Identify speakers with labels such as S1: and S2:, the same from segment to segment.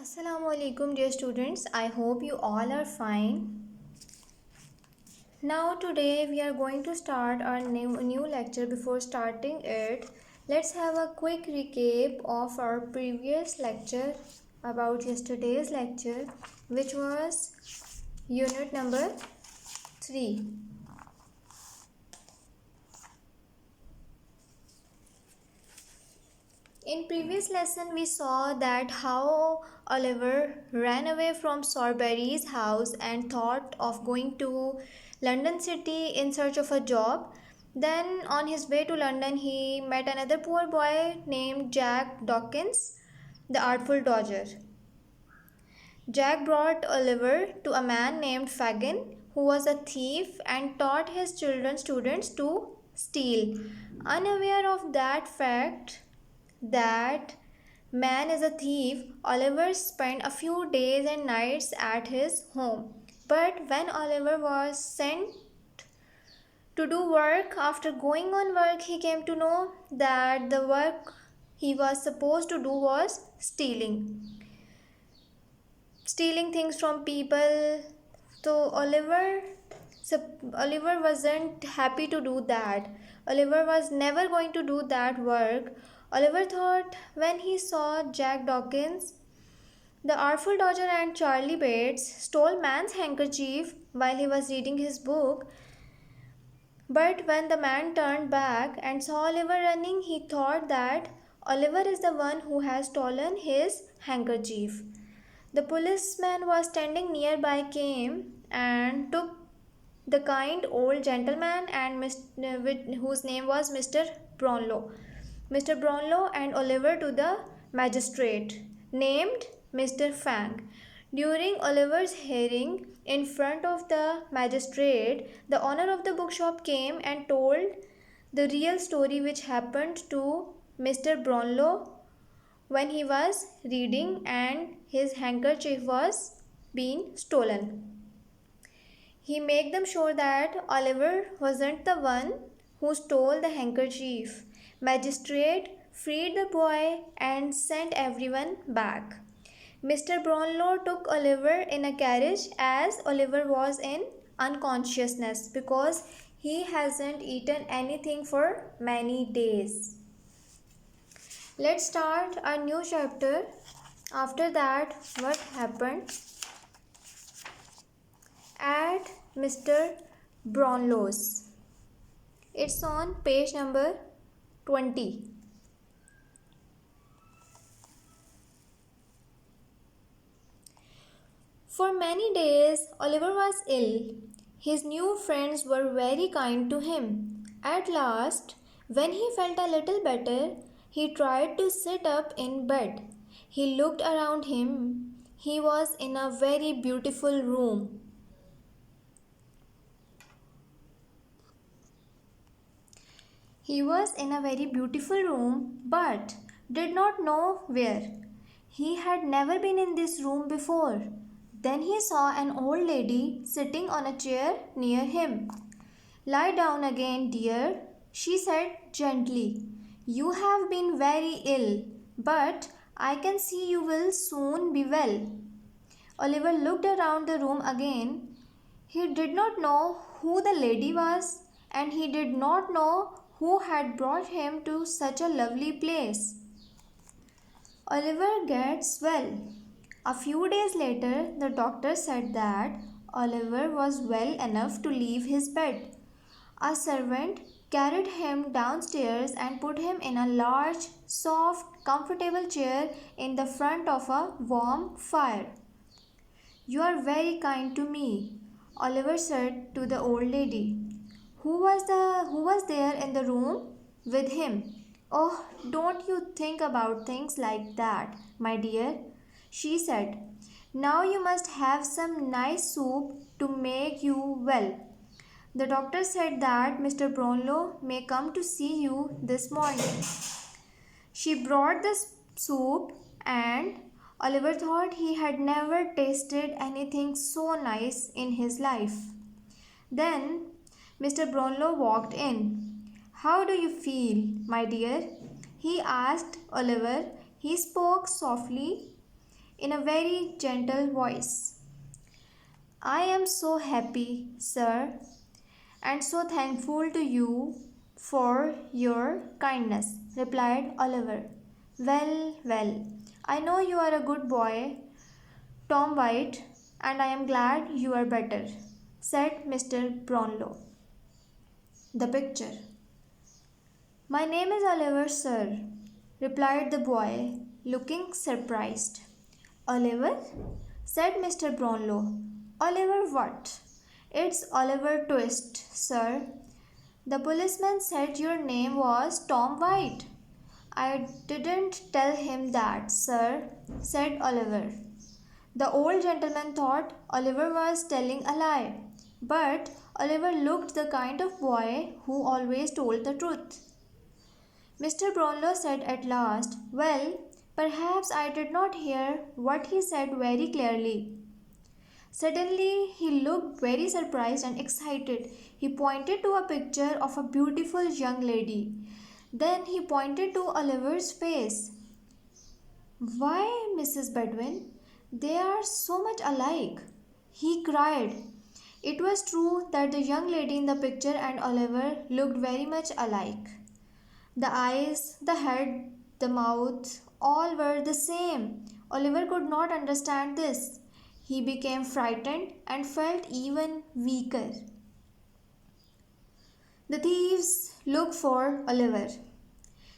S1: Assalamu alaikum dear students. I hope you all are fine. Now today we are going to start our new lecture. Before starting it, let's have a quick recap of our previous lecture about yesterday's lecture, which was unit number 3. In previous lesson we saw that how Oliver ran away from Sorberry's house and thought of going to London city in search of a job. Then on his way to London he met another poor boy named Jack Dawkins, the Artful Dodger. Jack brought Oliver to a man named Fagin, who was a thief and taught his students to steal. Unaware of that fact, that man is a thief, Oliver spent a few days and nights at his home. But when Oliver was sent to do work, after going on work, he came to know that the work he was supposed to do was stealing things from people. So Oliver wasn't happy to do that. Oliver was never going to do that work. Oliver thought when he saw Jack Dawkins, the Artful Dodger, and Charlie Bates stole man's handkerchief while he was reading his book. But when the man turned back and saw Oliver running, he thought that Oliver is the one who has stolen his handkerchief. The policeman was standing nearby came and took the kind old gentleman and whose name was Mr. Brownlow. Mr. Brownlow and Oliver to the magistrate named Mr. Fang. During Oliver's hearing in front of the magistrate, the owner of the bookshop came and told the real story which happened to Mr. Brownlow when he was reading and his handkerchief was being stolen. He made them sure that Oliver wasn't the one who stole the handkerchief. Magistrate freed the boy and sent everyone back. Mr. Brownlow took Oliver in a carriage as Oliver was in unconsciousness because he hasn't eaten anything for many days. Let's start a new chapter. After that, what happened at Mr. Brownlow's? It's on page number 20. For many days, Oliver was ill. His new friends were very kind to him. At last, when he felt a little better, he tried to sit up in bed. He looked around him. He was in a very beautiful room. He was in a very beautiful room, but did not know where. He had never been in this room before. Then he saw an old lady sitting on a chair near him. "Lie down again, dear," she said gently. "You have been very ill, but I can see you will soon be well." Oliver looked around the room again. He did not know who the lady was, and he did not know who had brought him to such a lovely place. Oliver gets well. A few days later, the doctor said that Oliver was well enough to leave his bed. A servant carried him downstairs and put him in a large, soft, comfortable chair in the front of a warm fire. "You are very kind to me," Oliver said to the old lady. Who was there in the room with him?" "Oh, don't you think about things like that, my dear," she said. "Now you must have some nice soup to make you well. The doctor said that Mr. Brownlow may come to see you this morning." She brought the soup, and Oliver thought he had never tasted anything so nice in his life. Then Mr. Brownlow walked in. "How do you feel, my dear?" he asked Oliver. He spoke softly. in a very gentle voice. I am so happy, sir, and so thankful to you for your kindness, replied Oliver. Well, well, I know you are a good boy, Tom White, and I am glad you are better, said Mr. Brownlow. The picture. My name is Oliver, sir, replied the boy, looking surprised. Oliver? Said Mr. Brownlow. Oliver what? It's Oliver Twist, sir. The policeman said your name was Tom White. I didn't tell him that, sir, said Oliver. The old gentleman thought Oliver was telling a lie, but Oliver looked the kind of boy who always told the truth. Mr. Brownlow said at last, well, perhaps I did not hear what he said very clearly. Suddenly, he looked very surprised and excited. He pointed to a picture of a beautiful young lady. Then he pointed to Oliver's face. Why, Mrs. Bedwin, they are so much alike, he cried. It was true that the young lady in the picture and Oliver looked very much alike. The eyes, the head, the mouth, all were the same. Oliver could not understand this. He became frightened and felt even weaker. The thieves looked for Oliver.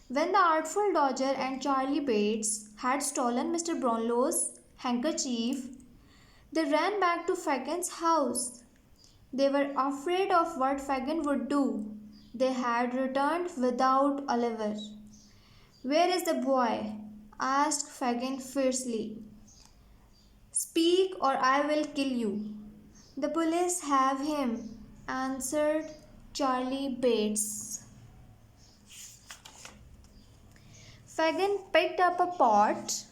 S1: When the Artful Dodger and Charlie Bates had stolen Mr. Brownlow's handkerchief, they ran back to Fagin's house. They were afraid of what Fagin would do. They had returned without Oliver. Where is the boy? Asked Fagin fiercely. Speak or I will kill you. The police have him, answered Charlie Bates. Fagin picked up a pot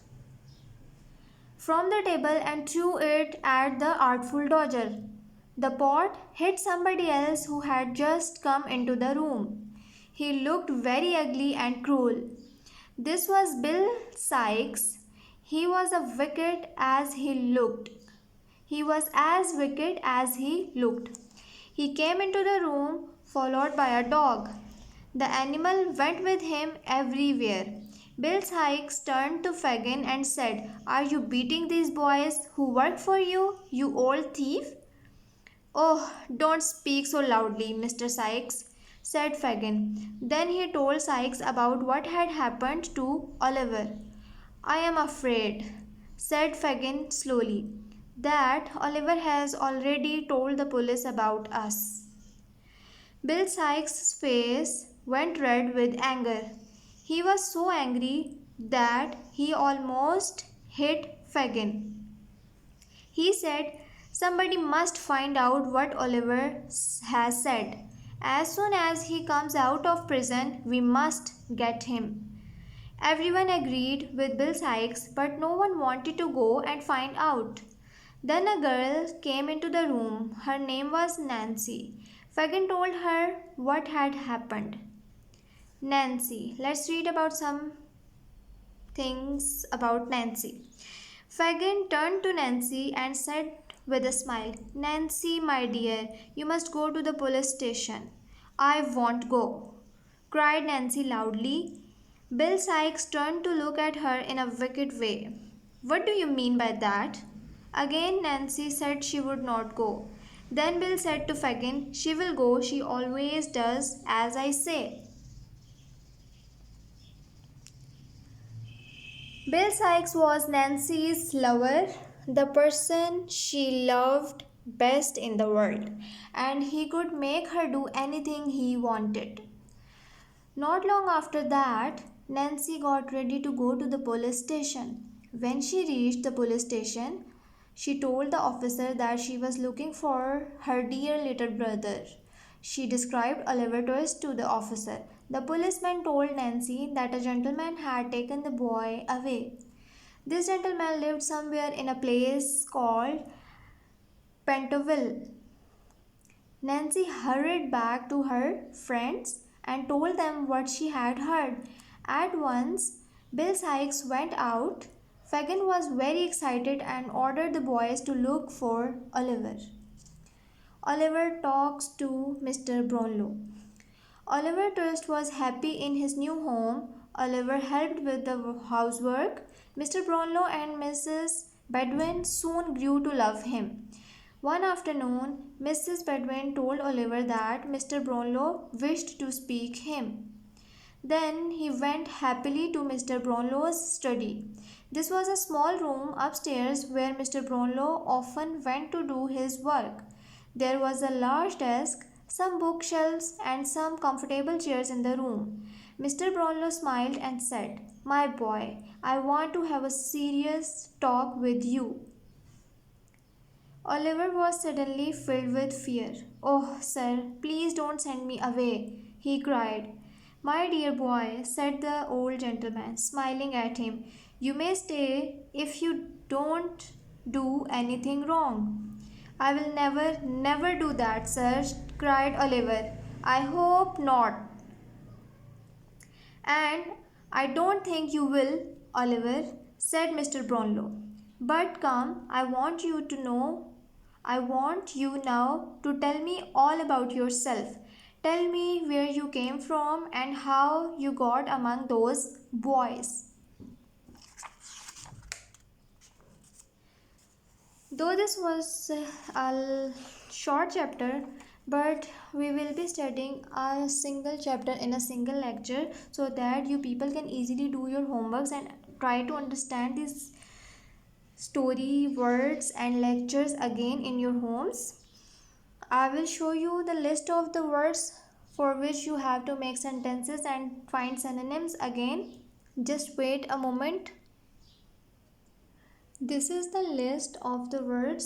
S1: from the table and threw it at the Artful Dodger. The pot hit somebody else who had just come into the room. He looked very ugly and cruel. This was Bill Sikes. He was as wicked as he looked. He came into the room followed by a dog. The animal went with him everywhere. Bill Sikes turned to Fagin and said, Are you beating these boys who work for you, you old thief? Oh, don't speak so loudly, Mr. Sikes, said Fagin. Then he told Sikes about what had happened to Oliver. I am afraid, said Fagin slowly, that Oliver has already told the police about us. Bill Sikes' face went red with anger. He was so angry that he almost hit Fagin. He said, Somebody must find out what Oliver has said. As soon as he comes out of prison, we must get him. Everyone agreed with Bill Sikes, but no one wanted to go and find out. Then a girl came into the room. Her name was Nancy. Fagin told her what had happened. Nancy. Let's read about some things about Nancy. Fagin turned to Nancy and said with a smile, Nancy, my dear, you must go to the police station. I won't go, cried Nancy loudly. Bill Sikes turned to look at her in a wicked way. What do you mean by that? Again Nancy said she would not go. Then Bill said to Fagin, She will go, she always does as I say. Bill Sikes was Nancy's lover, the person she loved best in the world, and he could make her do anything he wanted. Not long after that, Nancy got ready to go to the police station. When she reached the police station, she told the officer that she was looking for her dear little brother. She described Oliver Twist to the officer. The policeman told Nancy that a gentleman had taken the boy away. This gentleman lived somewhere in a place called Pentonville. Nancy hurried back to her friends and told them what she had heard. At once, Bill Sikes went out. Fagin was very excited and ordered the boys to look for Oliver. Oliver talks to Mr. Brownlow. Oliver Twist was happy in his new home. Oliver helped with the housework. Mr. Brownlow and Mrs. Bedouin soon grew to love him. One afternoon, Mrs. Bedouin told Oliver that Mr. Brownlow wished to speak him. Then he went happily to Mr. Brownlow's study. This was a small room upstairs where Mr. Brownlow often went to do his work. There was a large desk, some bookshelves, and some comfortable chairs in the room. Mr. Brownlow smiled and said, "My boy, I want to have a serious talk with you." Oliver was suddenly filled with fear. "Oh, sir, please don't send me away," he cried. "My dear boy," said the old gentleman, smiling at him, "you may stay if you don't do anything wrong." "I will never do that, sir," cried Oliver. "I hope not." "And I don't think you will, Oliver," said Mr. Brownlow. "But come, I want you now to tell me all about yourself. Tell me where you came from and how you got among those boys." Though this was a short chapter, but we will be studying a single chapter in a single lecture so that you people can easily do your homeworks and try to understand these story words and lectures again in your homes. I will show you the list of the words for which you have to make sentences and find synonyms again. Just wait a moment. This is the list of the words